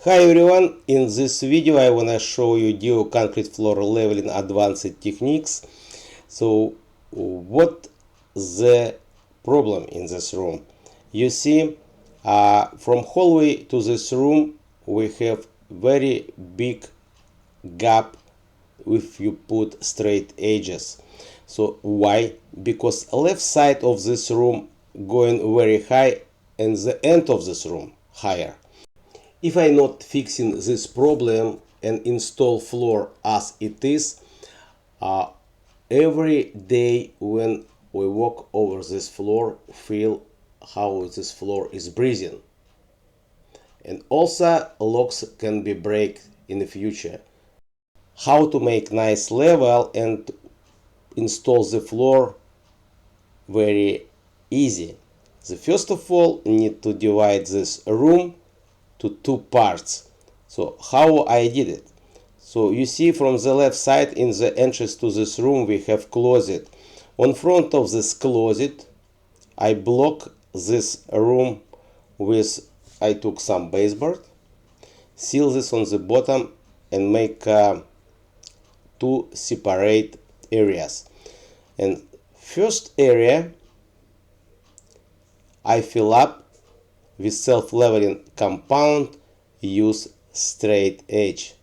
Hi everyone, in this video I wanna show you geoconcrete floor leveling advanced techniques. So what the problem in this room? You see, from hallway to this room we have very big gap if you put straight edges. So why? Because left side of this room going very high and the end of this room higher. If I'm not fixing this problem and install floor as it is, every day when we walk over this floor, feel how this floor is breathing. And also locks can be break in the future. How to make nice level and install the floor very easy. The first of all need to divide this room to two parts. So how I did it? So you see from the left side in the entrance to this room we have closet. On front of this closet I block this room with, I took some baseboard, seal this on the bottom and make two separate areas. And first area I fill up with self-leveling compound, use straight edge.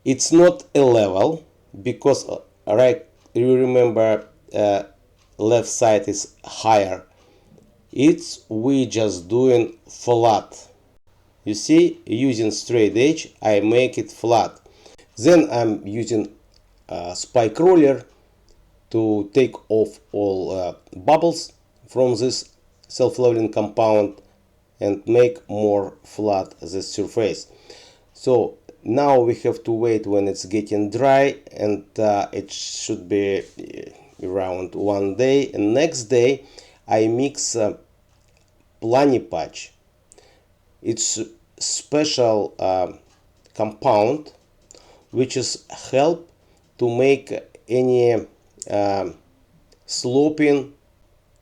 It's not a level because right, you remember left side is higher. It's we just doing flat. You see, using straight edge I make it flat. Then I'm using spike roller to take off all bubbles from this self-leveling compound and make more flat the surface. So now we have to wait when it's getting dry, and it should be around 1 day. And next day I mix Plani patch. It's special compound which is help to make any sloping,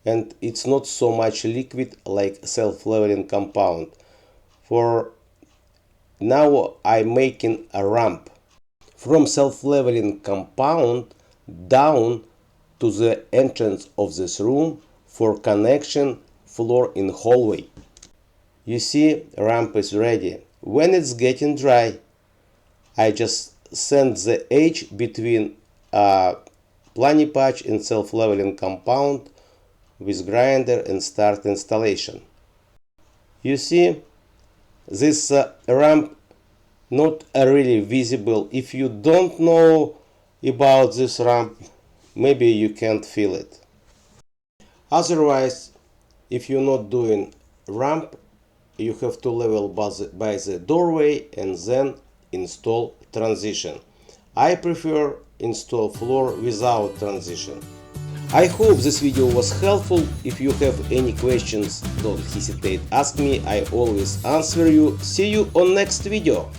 and it's not so much liquid like self-leveling compound. For now I'm making a ramp from self-leveling compound down to the entrance of this room for connection floor in hallway. You see, ramp is ready. When it's getting dry I just send the edge between Plani patch and self-leveling compound with grinder and start installation. You see, this ramp not really visible. If you don't know about this ramp, maybe you can't feel it. Otherwise, if you're not doing ramp, you have to level by the doorway and then install transition. I prefer install floor without transition. I hope this video was helpful. If you have any questions, don't hesitate, ask me. I always answer you. See you on next video.